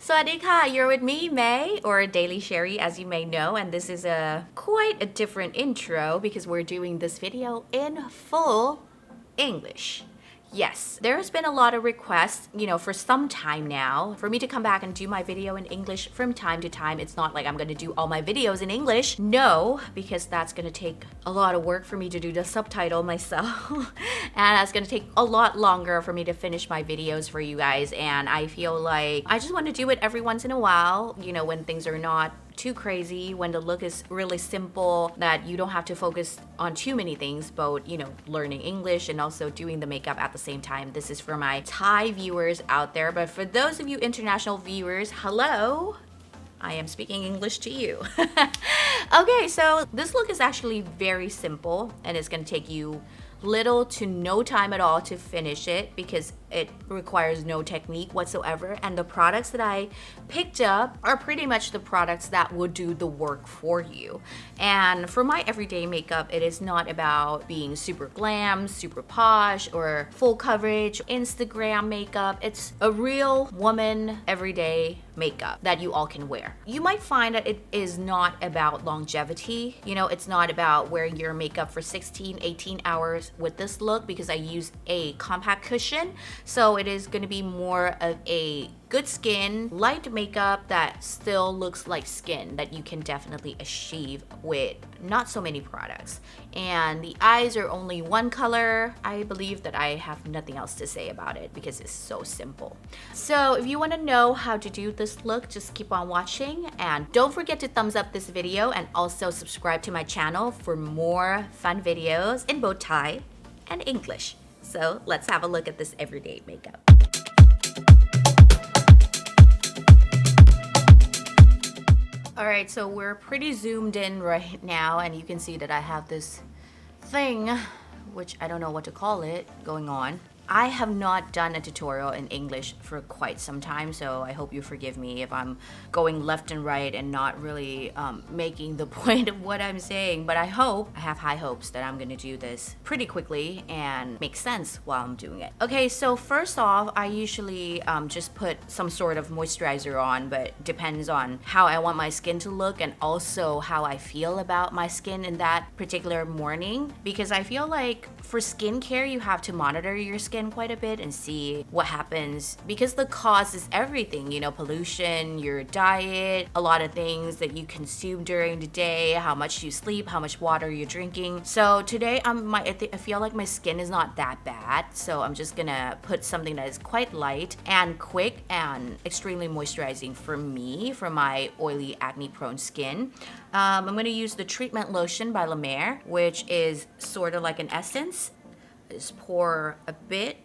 Swadika, you're with me, May, or DAILYCHERIE, as you may know, and this is quite a different intro because we're doing this video in full English. Yes, there's been a lot of requests, for some time now, for me to come back and do my video in English from time to time. It's not like I'm going to do all my videos in English. No, because that's going to take a lot of work for me to do the subtitle myself. And that's going to take a lot longer for me to finish my videos for you guys. And I feel like I just want to do it every once in a while, when things are not too crazy, when the look is really simple, that you don't have to focus on too many things, both learning English and also doing the makeup at the same time. This is for my Thai viewers out there, but for those of you international viewers, hello, I am speaking English to you. Okay, so this look is actually very simple and it's going to take you little to no time at all to finish it because it requires no technique whatsoever, and the products that I picked up are pretty much the products that will do the work for you. And for my everyday makeup, it is not about being super glam, super posh, or full coverage Instagram makeup. It's a real woman everyday makeup that you all can wear. You might find that it is not about longevity. It's not about wearing your makeup for 16-18 hours with this look because I use a compact cushion. So it is going to be more of a good skin, light makeup that still looks like skin that you can definitely achieve with not so many products. And the eyes are only one color. I believe that I have nothing else to say about it because it's so simple. So if you want to know how to do this look, just keep on watching, and don't forget to thumbs up this video and also subscribe to my channel for more fun videos in both Thai and English. So let's have a look at this everyday makeup. Alright, so we're pretty zoomed in right now, and you can see that I have this thing, which I don't know what to call it, going on. I have not done a tutorial in English for quite some time, so I hope you forgive me if I'm going left and right and not really making the point of what I'm saying. But I have high hopes that I'm gonna do this pretty quickly and make sense while I'm doing it. Okay, so first off, I usually just put some sort of moisturizer on, but depends on how I want my skin to look and also how I feel about my skin in that particular morning. Because I feel like for skincare, you have to monitor your skin quite a bit and see what happens, because the cause is everything, pollution, your diet, a lot of things that you consume during the day, how much you sleep, how much water you're drinking. So today I feel like my skin is not that bad, so I'm just gonna put something that is quite light and quick and extremely moisturizing for me, for my oily acne prone skin. I'm gonna use the Treatment Lotion by Mer, which is sort of like an essence. Just pour a bit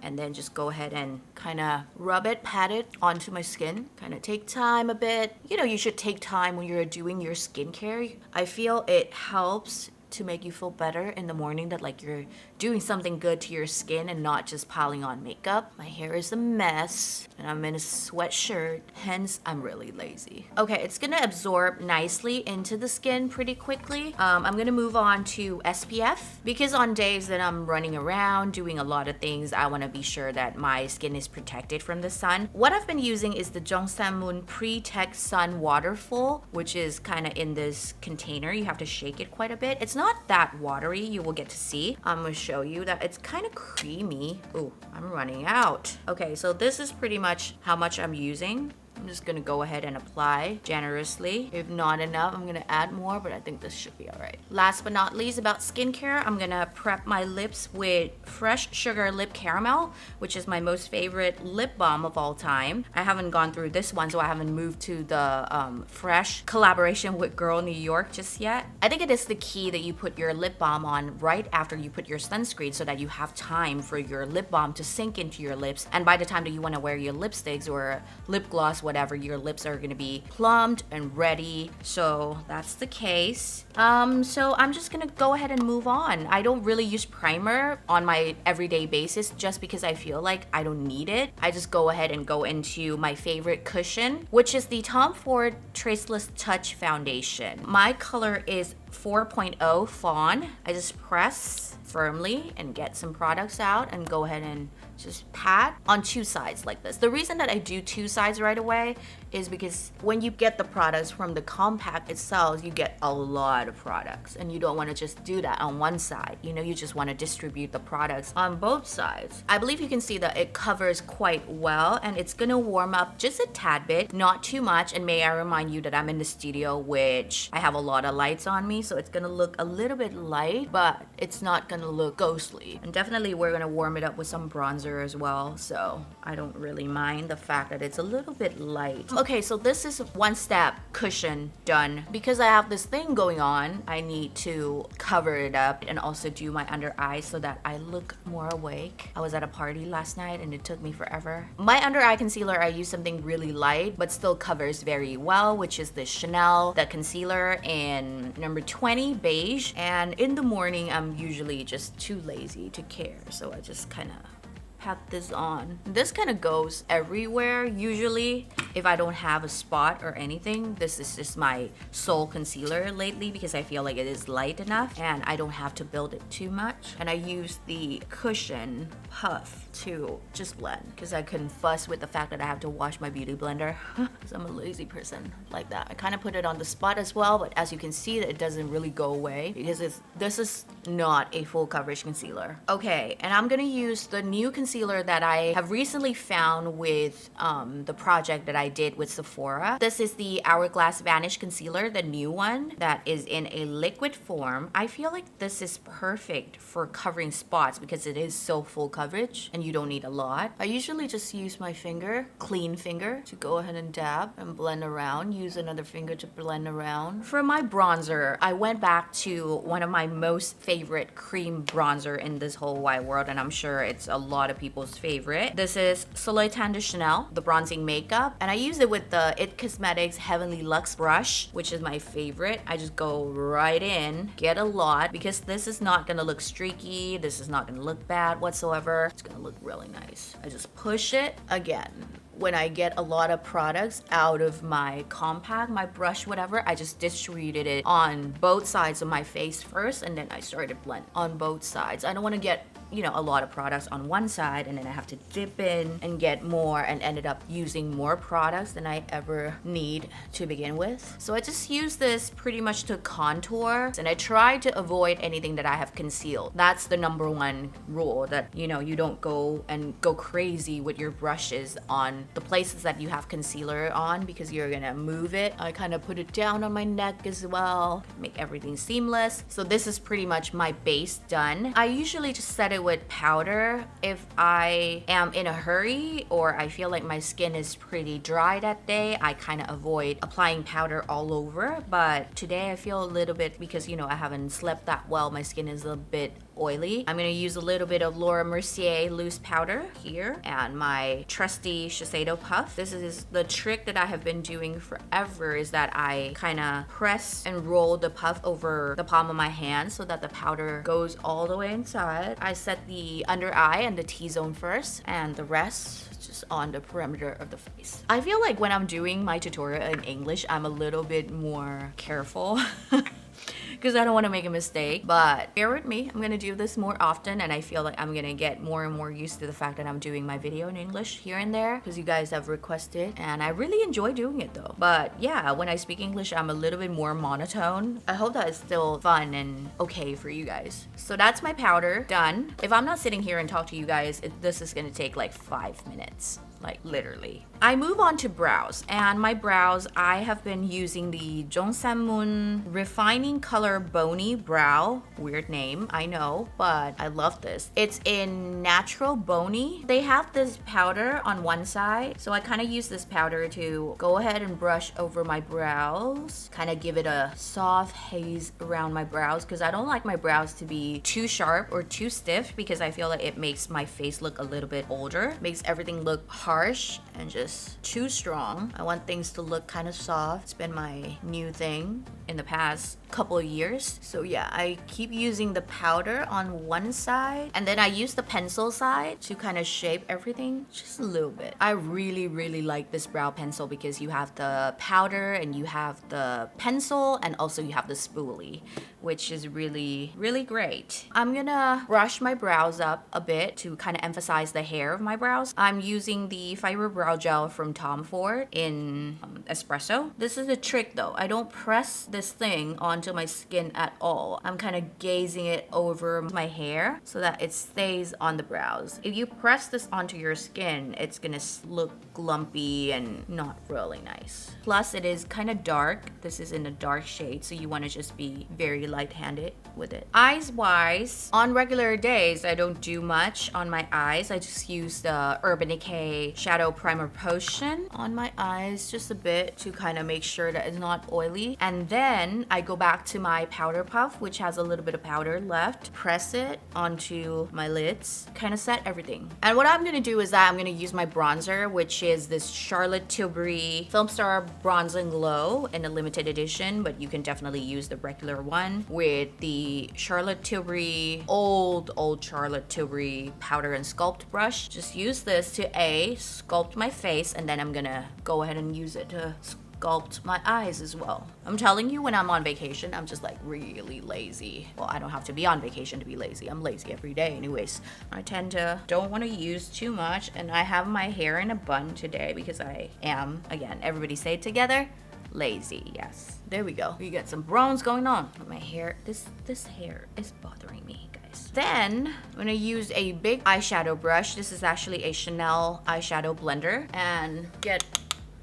and then just go ahead and kind of rub it, pat it onto my skin. Kind of take time a bit. You should take time when you're doing your skincare. I feel it helps to make you feel better in the morning, that like you're doing something good to your skin and not just piling on makeup. My hair is a mess and I'm in a sweatshirt, hence I'm really lazy. Okay, it's gonna absorb nicely into the skin pretty quickly. I'm gonna move on to SPF because on days that I'm running around doing a lot of things, I wanna be sure that my skin is protected from the sun. What I've been using is the Jongsamun Pre-Tech Sun Waterfull, which is kind of in this container. You have to shake it quite a bit. It's not that watery, you will get to see. I'm gonna show you that it's kind of creamy. Ooh, I'm running out. Okay, so this is pretty much how much I'm using. I'm just gonna go ahead and apply generously. If not enough, I'm gonna add more, but I think this should be all right. Last but not least, about skincare, I'm gonna prep my lips with Fresh Sugar Lip Caramel, which is my most favorite lip balm of all time. I haven't gone through this one, so I haven't moved to the Fresh collaboration with Girl New York just yet. I think it is the key that you put your lip balm on right after you put your sunscreen so that you have time for your lip balm to sink into your lips. And by the time that you wanna wear your lipsticks or lip gloss, whatever, your lips are gonna be plumped and ready. So that's the case. So I'm just gonna go ahead and move on. I don't really use primer on my everyday basis just because I feel like I don't need it. I just go ahead and go into my favorite cushion, which is the Tom Ford Traceless Touch Foundation. My color is 4.0 Fawn. I just press firmly and get some products out and go ahead and just pat on two sides like this. The reason that I do two sides right away is because when you get the products from the compact itself, you get a lot of products and you don't want to just do that on one side. You know, you just want to distribute the products on both sides. I believe you can see that it covers quite well and it's gonna warm up just a tad bit, not too much. And may I remind you that I'm in the studio, which I have a lot of lights on me, so it's gonna look a little bit light, but it's not gonna look ghostly. And definitely we're gonna warm it up with some bronzer as well, so I don't really mind the fact that it's a little bit light. Okay, so this is one step cushion done. Because I have this thing going on, I need to cover it up and also do my under eye so that I look more awake. I was at a party last night and it took me forever. My under eye concealer, I use something really light but still covers very well, which is the Chanel, the concealer in number 20 beige. And in the morning, I'm usually just too lazy to care, so I just kind of pat this on. This kind of goes everywhere usually if I don't have a spot or anything. This is just my sole concealer lately because I feel like it is light enough and I don't have to build it too much. And I use the cushion puff to just blend because I couldn't fuss with the fact that I have to wash my beauty blender because I'm a lazy person like that. I kind of put it on the spot as well, but as you can see that it doesn't really go away because this is not a full coverage concealer. Okay, and I'm gonna use the new concealer that I have recently found with the project that I did with Sephora. This is the Hourglass Vanish concealer, the new one that is in a liquid form. I feel like this is perfect for covering spots because it is so full coverage and you don't need a lot. I usually just use my finger, clean finger, to go ahead and dab and blend around. Use another finger to blend around. For my bronzer, I went back to one of my most favorite cream bronzer in this whole wide world, and I'm sure it's a lot of people's favorite. This is Soleil Tan de Chanel, the bronzing makeup, and I use it with the It Cosmetics Heavenly Luxe brush, which is my favorite. I just go right in, get a lot, because this is not gonna look streaky, this is not gonna look bad whatsoever. It's gonna look really nice. I just push it again. When I get a lot of products out of my compact, my brush, whatever, I just distributed it on both sides of my face first, and then I started blend on both sides. I don't want to get, you know, a lot of products on one side and then I have to dip in and get more and ended up using more products than I ever need to begin with. So I just use this pretty much to contour, and I try to avoid anything that I have concealed. That's the number one rule, that, you know, you don't go crazy with your brushes on the places that you have concealer on because you're gonna move it. I kind of put it down on my neck as well, make everything seamless. So this is pretty much my base done. I usually just set it with powder if I am in a hurry or I feel like my skin is pretty dry that day. I kind of avoid applying powder all over, but today I feel a little bit, because, you know, I haven't slept that well, my skin is a bit oily. I'm gonna use a little bit of Laura Mercier loose powder here and my trusty Shiseido puff. This is the trick that I have been doing forever, is that I kind of press and roll the puff over the palm of my hand so that the powder goes all the way inside. I set the under eye and the T-zone first, and the rest just on the perimeter of the face. I feel like when I'm doing my tutorial in English, I'm a little bit more careful because I don't want to make a mistake, but bear with me. I'm gonna do this more often, and I feel like I'm gonna get more and more used to the fact that I'm doing my video in English here and there because you guys have requested, and I really enjoy doing it though. But yeah, when I speak English, I'm a little bit more monotone. I hope that is still fun and okay for you guys. So that's my powder done. If I'm not sitting here and talk to you guys, this is gonna take like 5 minutes. Like literally. I move on to brows, and my brows, I have been using the Jongsanmun Refining Color Boney Brow. Weird name, I know, but I love this. It's in Natural Boney. They have this powder on one side, so I kind of use this powder to go ahead and brush over my brows, kind of give it a soft haze around my brows, because I don't like my brows to be too sharp or too stiff, because I feel like it makes my face look a little bit older, makes everything look harsh and just too strong. I want things to look kind of soft. It's been my new thing in the past couple of years. So yeah, I keep using the powder on one side and then I use the pencil side to kind of shape everything just a little bit. I really like this brow pencil because you have the powder and you have the pencil and also you have the spoolie, which is really great. I'm gonna brush my brows up a bit to kind of emphasize the hair of my brows. I'm using the Fiber Brow Gel from Tom Ford in Espresso. This is a trick though. I don't press this thing onto my skin at all. I'm kind of gazing it over my hair so that it stays on the brows. If you press this onto your skin, it's gonna look glumpy and not really nice. Plus it is kind of dark. This is in a dark shade, so you want to just be very light-handed with it. Eyes wise, on regular days I don't do much on my eyes. I just use the Urban Decay Shadow Primer Potion on my eyes just a bit to kind of make sure that it's not oily, and then I go back to my powder puff, which has a little bit of powder left, press it onto my lids, kind of set everything. And what I'm gonna do is that I'm gonna use my bronzer, which is this Charlotte Tilbury Film Star Bronze and Glow in a limited edition, but you can definitely use the regular one with the Charlotte Tilbury, old Charlotte Tilbury powder and sculpt brush. Just use this to sculpt my face, and then I'm gonna go ahead and use it to sculpt my eyes as well. I'm telling you, when I'm on vacation, I'm just like really lazy. Well, I don't have to be on vacation to be lazy. I'm lazy every day anyways. I don't want to use too much, and I have my hair in a bun today because I am, again, everybody say it together, lazy. Yes, there we go. We got some bronze going on. My hair, this hair is bothering me, guys. Then I'm gonna use a big eyeshadow brush. This is actually a Chanel eyeshadow blender, and get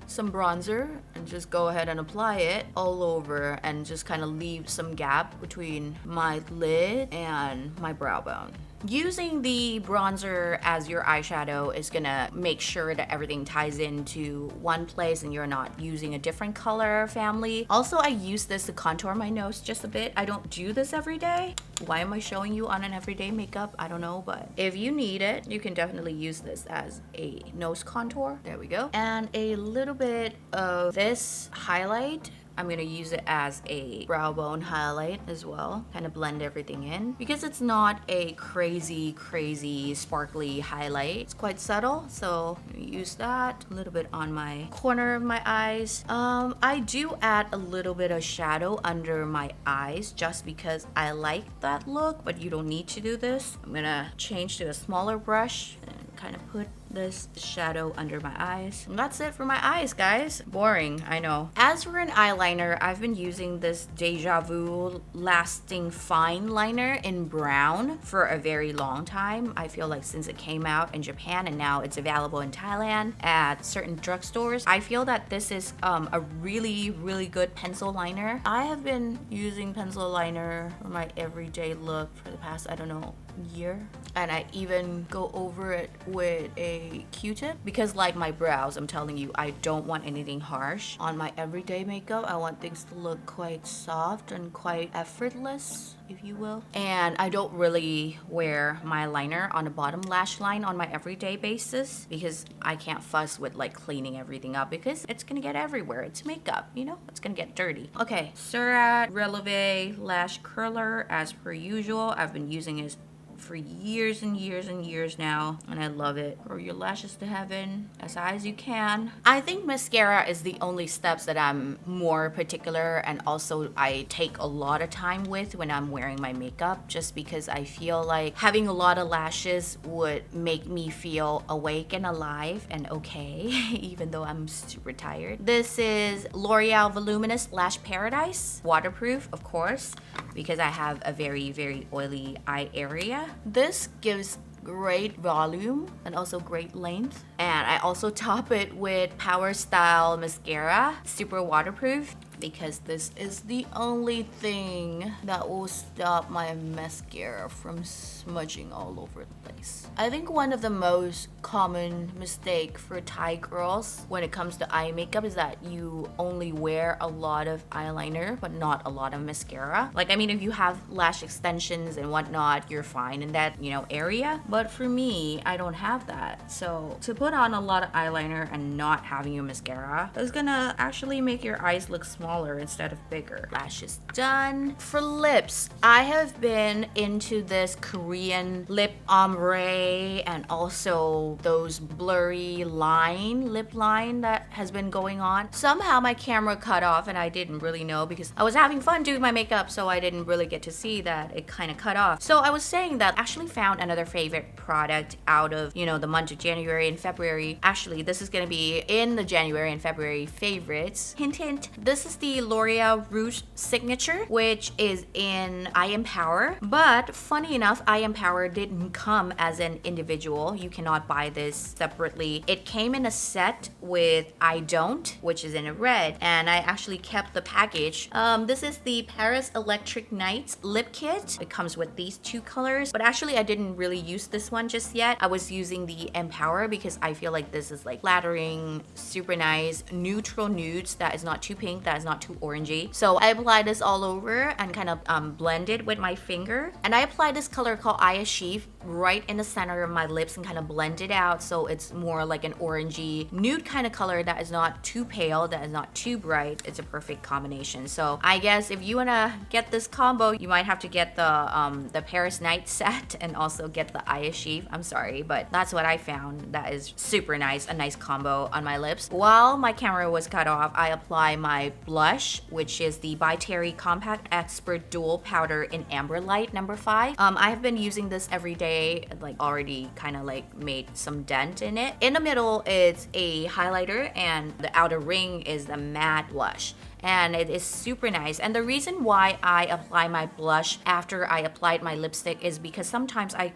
some bronzer and just go ahead and apply it all over and just kind of leave some gap between my lid and my brow bone. Using the bronzer as your eyeshadow is gonna make sure that everything ties into one place and you're not using a different color family. Also, I use this to contour my nose just a bit. I don't do this every day. Why am I showing you on an everyday makeup? I don't know, but if you need it, you can definitely use this as a nose contour. There we go. And a little bit of this highlight. I'm gonna use it as a brow bone highlight as well. Kind of blend everything in. Because it's not a crazy sparkly highlight. It's quite subtle, so I'm gonna use that. A little bit on my corner of my eyes. I do add a little bit of shadow under my eyes just because I like that look, but you don't need to do this. I'm gonna change to a smaller brush and kind of put this shadow under my eyes. And that's it for my eyes, guys. Boring, I know. As for an eyeliner, I've been using this Dejavu Lasting Fine Liner in brown for a very long time. I feel like since it came out in Japan and now it's available in Thailand at certain drugstores, I feel that this is a really good pencil liner. I have been using pencil liner for my everyday look for the past, I don't know, year, and I even go over it with a Q-tip because, like my brows, I'm telling you, I don't want anything harsh on my everyday makeup. I want things to look quite soft and quite effortless, if you will. And I don't really wear my liner on the bottom lash line on my everyday basis because I can't fuss with like cleaning everything up because it's gonna get everywhere. It's makeup, you know, it's gonna get dirty. Okay, Srat Releve Lash Curler, as per usual. I've been using it for years and years now, and I love it. Grow your lashes to heaven as high as you can. I think mascara is the only steps that I'm more particular, and also I take a lot of time with when I'm wearing my makeup, just because I feel like having a lot of lashes would make me feel awake and alive and okay even though I'm super tired. This is L'Oreal Voluminous Lash Paradise, waterproof of course, because I have a very oily eye area. This gives great volume and also great length, and I also top it with Power Style mascara, super waterproof, because this is the only thing that will stop my mascara from smudging all over the place. I think one of the most common mistake for Thai girls when it comes to eye makeup is that you only wear a lot of eyeliner but not a lot of mascara. Like, I mean, if you have lash extensions and whatnot, you're fine in that, you know, area. But for me, I don't have that. So to put put on a lot of eyeliner and not having your mascara is gonna actually make your eyes look smaller instead of bigger. Lashes done. For lips, I have been into this Korean lip ombre and also those blurry lip line that has been going on. Somehow my camera cut off and I didn't really know because I was having fun doing my makeup, so I didn't really get to see that it kind of cut off. So I was saying that I actually found another favorite product out of, you know, the month of January and February. Actually, this is going to be in the January and February favorites. Hint, hint. This is the L'Oreal Rouge Signature, which is in Eye Empower. But funny enough, Eye Empower didn't come as an individual. You cannot buy this separately. It came in a set with I Don't, which is in a red, and I actually kept the package. This is the Paris Electric Nights lip kit. It comes with these two colors, but actually I didn't really use this one just yet. I was using the Empower because I feel like this is like flattering, super nice, neutral nudes that is not too pink, that is not too orangey. So I applied this all over and kind of blend it with my finger. And I applied this color called Eyeshadow right in the center of my lips and kind of blend it out so it's more like an orangey nude kind of color that is not too pale, that is not too bright. It's a perfect combination. So I guess if you wanna get this combo, you might have to get the Paris Night set and also get the Eyeshadow. I'm sorry, but that's what I found that is super nice, a nice combo on my lips. While my camera was cut off, I apply my blush, which is the By Terry Compact Expert Dual Powder in Amber Light number 5. I have been using this every day, like already kind of like made some dent in it. In the middle, it's a highlighter and the outer ring is the matte blush. And it is super nice. And the reason why I apply my blush after I applied my lipstick is because sometimes I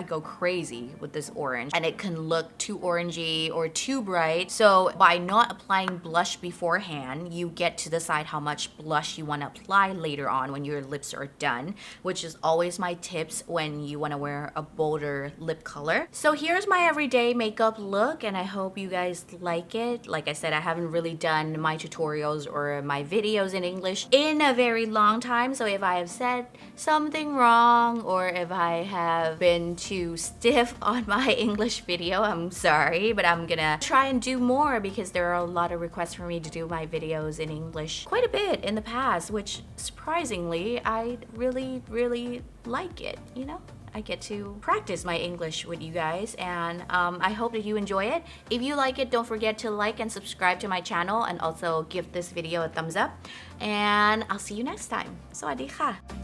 go crazy with this orange and it can look too orangey or too bright. So by not applying blush beforehand, you get to decide how much blush you want to apply later on when your lips are done, which is always my tips when you want to wear a bolder lip color. So here's my everyday makeup look, and I hope you guys like it. Like I said, I haven't really done my tutorials or my videos in English in a very long time, so if I have said something wrong or if I have been too stiff on my English video, I'm sorry, but I'm gonna try and do more because there are a lot of requests for me to do my videos in English quite a bit in the past, which surprisingly I really like it, you know? I get to practice my English with you guys, and I hope that you enjoy it. If you like it, don't forget to like and subscribe to my channel and also give this video a thumbs up, and I'll see you next time. สวัสดีค่ะ